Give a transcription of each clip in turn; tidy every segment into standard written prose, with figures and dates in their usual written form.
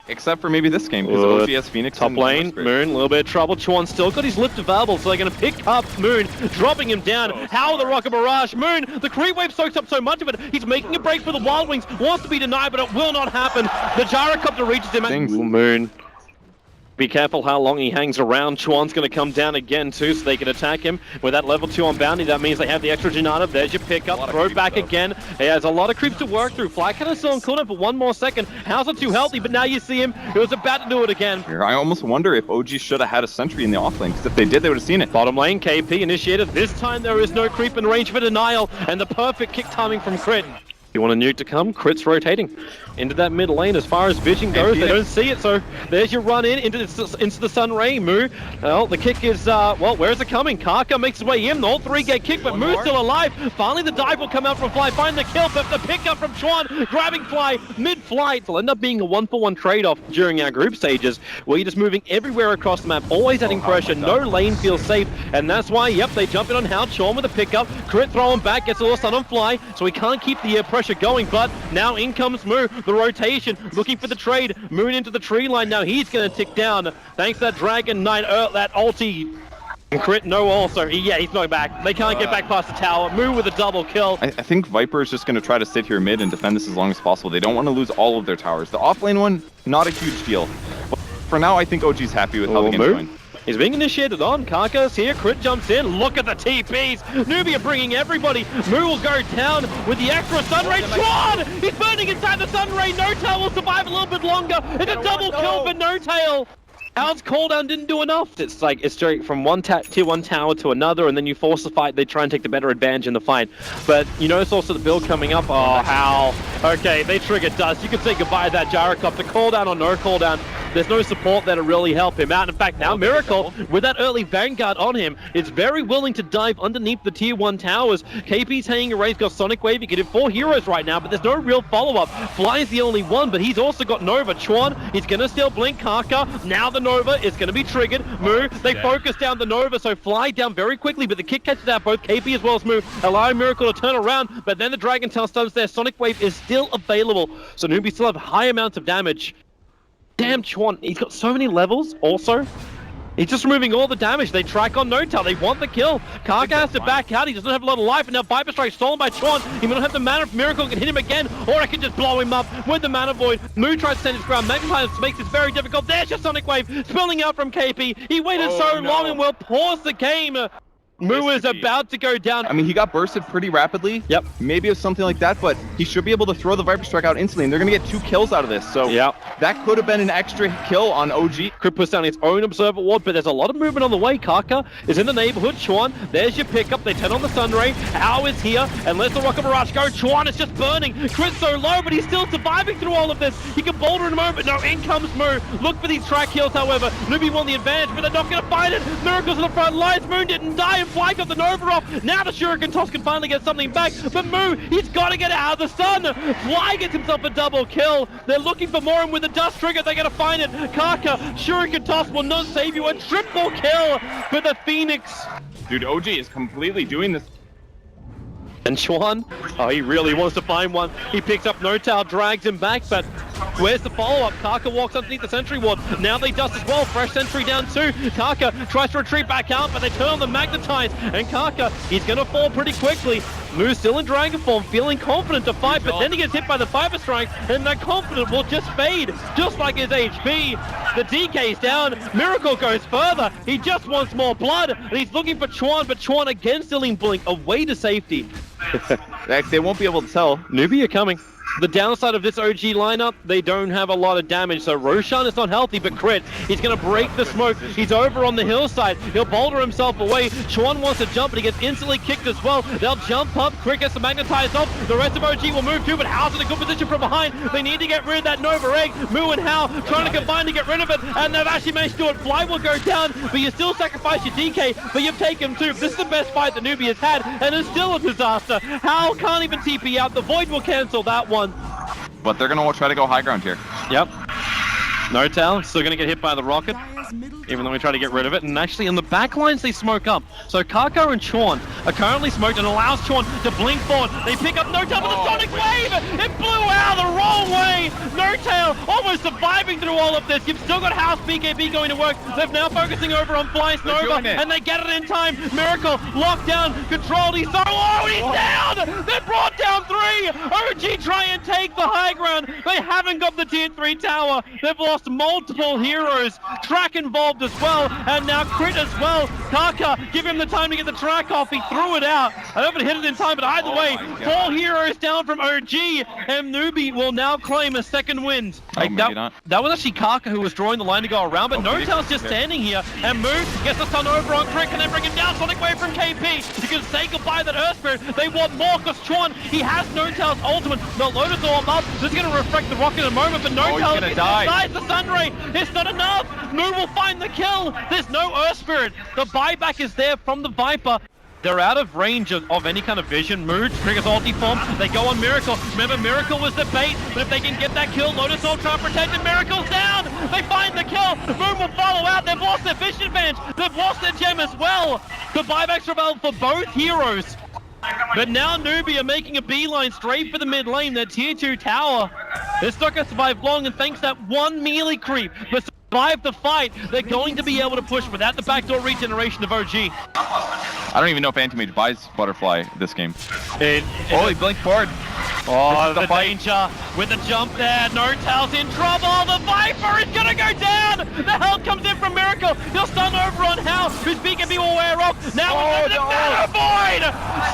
Except for maybe this game, because OG has Phoenix. Top lane, Moon, a little bit of trouble. Chuan still got his lift available, so they're going to pick up Moon, dropping him down. How the Rocket Barrage? Moon, the creep wave soaks up so much of it. He's making a break for the Wild Wings, wants to be denied, but it will not happen. The Gyrocopter reaches him. Moon. Be careful how long he hangs around. Chuan's going to come down again too, so they can attack him with that level 2 on Bounty. That means they have the extra Janata. There's your pickup. Throw back again. He has a lot of creeps to work through. Fly kind of still on cooldown for one more second. How's it too healthy? But now you see him. He was about to do it again. I almost wonder if OG should have had a sentry in the offlane, because if they did, they would have seen it. Bottom lane, KP initiated. This time there is no creep in range for denial, and the perfect kick timing from Crit. You want a nuke to come? Crit's rotating into that mid lane. As far as vision goes, they don't see it, so there's your run into the Sun Ray. Moo, well, the kick is, well, where's it coming? Kaka makes his way in, all three get kicked, but Moo's still alive. Finally, the dive will come out from Fly, find the kill, but the pickup from Chuan, grabbing Fly mid-flight. It'll end up being a 1-for-1 trade-off during our group stages, where you're just moving everywhere across the map, always adding pressure, no lane feels safe, and that's why, yep, they jump in on Hao. Chuan with a pickup, Crit throwing back, gets a little stun on Fly, so he can't keep the pressure going, but now in comes Moo, the rotation, looking for the trade, Moon into the tree line, now he's going to tick down, thanks to that Dragon Knight, that ulti. Crit, no also, he's going back, they can't get back past the tower, Moo with a double kill. I think Viper is just going to try to sit here mid and defend this as long as possible. They don't want to lose all of their towers. The offlane one, not a huge deal. But for now, I think OG's happy with how the game's going. He's being initiated on. Kaka's here. Crit jumps in. Look at the TPs. Newbee are bringing everybody. Moo will go down with the extra Sun Ray. Chuan! He's burning inside the Sun Ray. No Tail will survive a little bit longer. It's a double kill for No Tail. Hal's cooldown didn't do enough. It's like, it's straight from one tier 1 tower to another, and then you force the fight. They try and take the better advantage in the fight. But you notice also the build coming up. Oh, Hal. Okay, they trigger dust. You can say goodbye to that Gyrocopter. Cooldown or no cooldown. There's no support there to really help him out. In fact, now Miracle, with that early Vanguard on him, is very willing to dive underneath the tier 1 towers. KP's hanging away. He's got Sonic Wave. He can hit 4 heroes right now, but there's no real follow-up. Fly's the only one, but he's also got Nova. Chuan, he's going to steal Blink. Kaka, now the Nova is going to be triggered. Moo, they focus down the Nova, so Fly down very quickly, but the kick catches out both KP as well as Moo, allowing Miracle to turn around, but then the Dragon Tail stuns there. Sonic Wave is still available, so Newbee still have high amounts of damage. Damn Chuan, he's got so many levels also. He's just removing all the damage. They track on No Tail. They want the kill. Kaka has to back out. He doesn't have a lot of life. And now Viper Strike stolen by Chuan. He may not have the mana if Miracle can hit him again, or I can just blow him up with the Mana Void. Moo tries to stand his ground. Magnifies makes this very difficult. There's your Sonic Wave spilling out from KP. He waited so long and will pause the game. Moo is about to go down. I mean, he got bursted pretty rapidly. Yep. Maybe it's something like that, but he should be able to throw the Viper Strike out instantly, and they're going to get 2 kills out of this. So that could have been an extra kill on OG. Crit puts down its own Observer Ward, but there's a lot of movement on the way. Kaka is in the neighborhood. Chuan, there's your pickup. They turn on the Sun Ray. Hao is here, and let the Rocket Barrage go. Chuan is just burning. Crit's so low, but he's still surviving through all of this. He can boulder in a moment, but no, in comes Moo. Look for these track kills, however. Newbee won the advantage, but they're not going to find it. Miracles in the front lines. Moon didn't die, and Fly got the Nova off. Now the Shuriken Toss can finally get something back, but Moo, he's got to get out of the sun. Fly gets himself a double kill. They're looking for more, and with the dust trigger, they're going to find it. Kaka, Shuriken Toss will not save you. A triple kill for the Phoenix. Dude, OG is completely doing this. And Chuan, oh, he really wants to find one. He picks up No Tail, drags him back, but where's the follow-up? Kaka walks underneath the sentry ward. Now they dust as well. Fresh sentry down too. Kaka tries to retreat back out, but they turn on the Magnetize, and Kaka, he's going to fall pretty quickly. Moo's still in Dragon form, feeling confident to fight, but then he gets hit by the Viper Strike, and that confidence will just fade, just like his HP. The DK's down. Miracle goes further. He just wants more blood, and he's looking for Chuan, but Chuan again stealing Blink away to safety. They won't be able to tell. Newbee are coming. The downside of this OG lineup, they don't have a lot of damage, so Roshan is not healthy, but Crit, he's going to break the smoke. He's over on the hillside. He'll boulder himself away. Chuan wants to jump, but he gets instantly kicked as well. They'll jump up. Crit gets the Magnetize off. The rest of OG will move too, but Hao's in a good position from behind. They need to get rid of that Nova Egg. Moo and Hao trying to combine to get rid of it, and they've actually managed to do it. Fly will go down, but you still sacrifice your DK, but you've taken 2. This is the best fight that Newbee has had, and it's still a disaster. Hao can't even TP out. The Void will cancel that one. But they're going to try to go high ground here. Yep. No Tail, still going to get hit by the rocket. even though we try to get rid of it. And actually, in the back lines, they smoke up. So Kako and Chorn are currently smoked and allows Chorn to blink forward. They pick up No-Tail with the Sonic Wave! It blew out the wrong way! No-Tail almost surviving through all of this. You've still got House BKB going to work. They're now focusing over on Flyce Nova, and they get it in time. Miracle, locked down, controlled. He's so low, and he's down! They brought down 3! OG try and take the high ground. They haven't got the tier 3 tower. They've lost multiple heroes. Track involved as well, and now Crit as well. Kaka, give him the time to get the track off. He threw it out. I don't know if it hit it in time, but either way, 4 heroes down from OG, and Newbee will now claim a second win. That was actually Kaka who was drawing the line to go around, but No-Tail's just standing here, and Moose gets the stun over on Crit. Can they bring him down? Sonic Wave from KP. You can say goodbye to that Earth Spirit. They want more because Chorn, he has No-Tail's ultimate. The Lotus Orb up. This is going to reflect the rocket in a moment, but No-Tail decides the Sunray. It's not enough. Moo will find the kill. There's no Earth Spirit. The buyback is there from the Viper. They're out of range of any kind of vision. Mood triggers ulti form. They go on Miracle. Remember, Miracle was the bait, but if they can get that kill, Lotus Orb trying to protect it. Miracle's down. They find the kill. Moon will follow out. They've lost their vision advantage. They've lost their gem as well. The buybacks are available for both heroes. But now Newbee are making a beeline straight for the mid lane, their tier 2 tower. It's not going to survive long, and thanks to that one melee creep, but survive the fight, they're going to be able to push without the backdoor regeneration of OG. I don't even know if Antimage buys Butterfly this game. He blinked forward. Oh, the danger with the jump there. No-Tail's in trouble. The Viper is going to go down. The help comes in from Miracle. He'll stun over on Hal, whose BKB will wear off. Now we're going to Mana Void.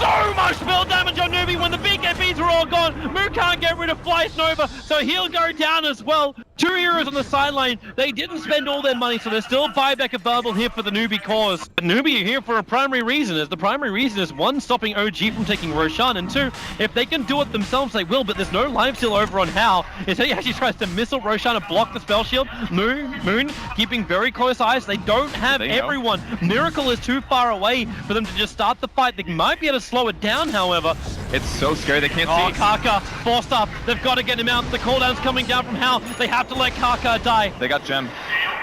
So much spell damage on Newbee when the BKBs are all gone. Moo can't get rid of Flyce Nova, so he'll go down as well. 2 heroes on the sideline. They didn't spend all their money, so there's still buyback available here for the Newbee cause. But Newbee are here for a primary reason. The primary reason is 1, stopping OG from taking Roshan, and 2, if they can do it themselves, they will, but there's no live steal over on Hal. Instead, he actually tries to missile Roshan to block the spell shield. Moon keeping very close eyes. They don't have everyone. Miracle is too far away for them to just start the fight. They might be able to slow it down, however. It's so scary, they can't see. Kaka, forced up. They've got to get him out. The cooldown's coming down from Hal. They have to let Kaka die. They got Gem.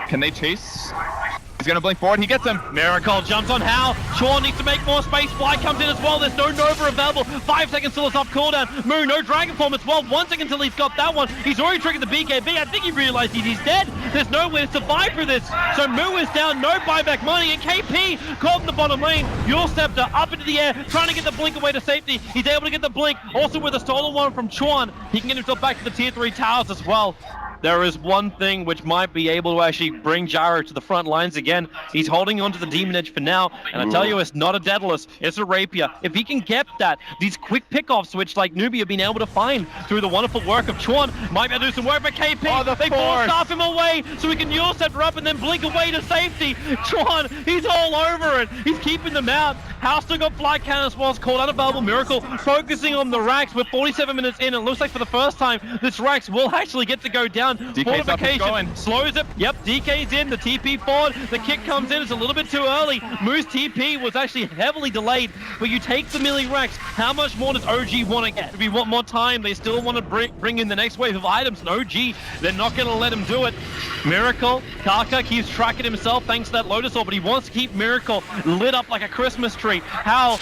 Can they chase? He's gonna blink forward, he gets him. Miracle jumps on Hal. Chorn needs to make more space. Fly comes in as well. There's no Nova available. 5 seconds till it's up cooldown. Moo, no Dragon Form as well. 1 second till he's got that one. He's already triggered the BKB. I think he realized he's dead. There's no way to survive for this. So Moo is down, no buyback money, and KP caught in the bottom lane. Your Scepter up into the air, trying to get the blink away to safety. He's able to get the blink. Also with a stolen one from Chorn, he can get himself back to the tier 3 towers as well. There is one thing which might be able to actually bring Gyro to the front lines again. He's holding on to the Demon Edge for now, and I tell you, it's not a Daedalus, it's a Rapier. If he can get that, these quick pickoffs, which like Newbee have been able to find through the wonderful work of Chorn, might be able to do some work for KP. They force off him away, so he can Yule Scepter up and then blink away to safety. Chorn, he's all over it. He's keeping them out. House still got Flight Cannon as well. It's called unavailable. Miracle focusing on the Rax. We're 47 minutes in. It looks like for the first time, this Rax will actually get to go down. Fortification slows it. Yep, DK's in. The TP forward. The kick comes in. It's a little bit too early. Moose TP was actually heavily delayed. But you take the melee Rax. How much more does OG want to get? If we want more time, they still want to bring in the next wave of items. And OG, they're not going to let him do it. Miracle, Kaka keeps tracking himself thanks to that Lotus Orb, but he wants to keep Miracle lit up like a Christmas tree. How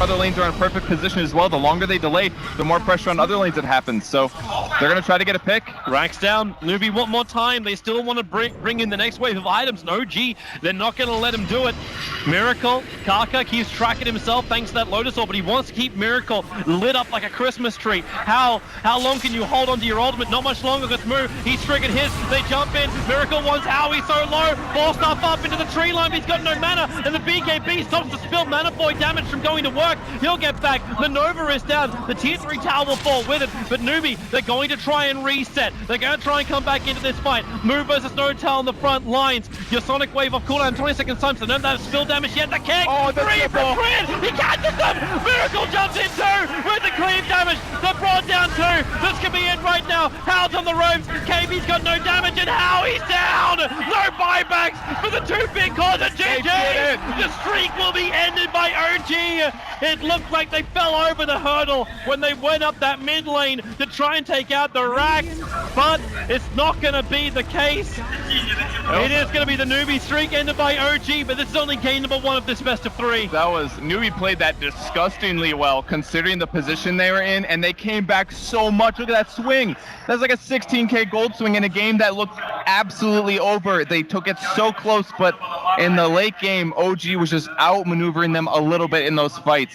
other lanes are in perfect position as well. The longer they delay, the more pressure on other lanes that happens. So they're going to try to get a pick. Rax down. Newbee want more time. They still want to bring in the next wave of items. And OG, they're not going to let him do it. Miracle, Kaka keeps tracking himself thanks to that Lotus Orb, but he wants to keep Miracle lit up like a Christmas tree. How long can you hold on to your ultimate? Not much longer. Let's move. He's triggered his. They jump in. Miracle wants Howie so low. Force stuff up into the tree line. He's got no mana. And the BKB stops the spill mana void damage from going to work. He'll get back. The Nova is down. The tier 3 tower will fall with it. But Newbee, they're going to try and reset. They're going to try and come back into this fight. Move versus No-Tail on the front lines. Your Sonic Wave off cooldown 20 seconds time, so don't have spill damage yet. The kick! Oh, 3 for Crit! He catches them! Miracle jumps in 2 with the cleave damage. They're brought down 2. This could be it right now. How's on the ropes. KB's got no damage, and Howie's down! No buybacks for the 2 big cores at GG! The streak will be ended by OG! It looked like they fell over the hurdle when they went up that mid lane to try and take out the Rax, but it's not going to be the case. It is going to be the Newbee streak ended by OG, but this is only game number 1 of this best of 3. Newbee played that disgustingly well considering the position they were in, and they came back so much. Look at that swing. That's like a 16k gold swing in a game that looked absolutely over. They took it so close, but in the late game, OG was just outmaneuvering them a little bit in those fights.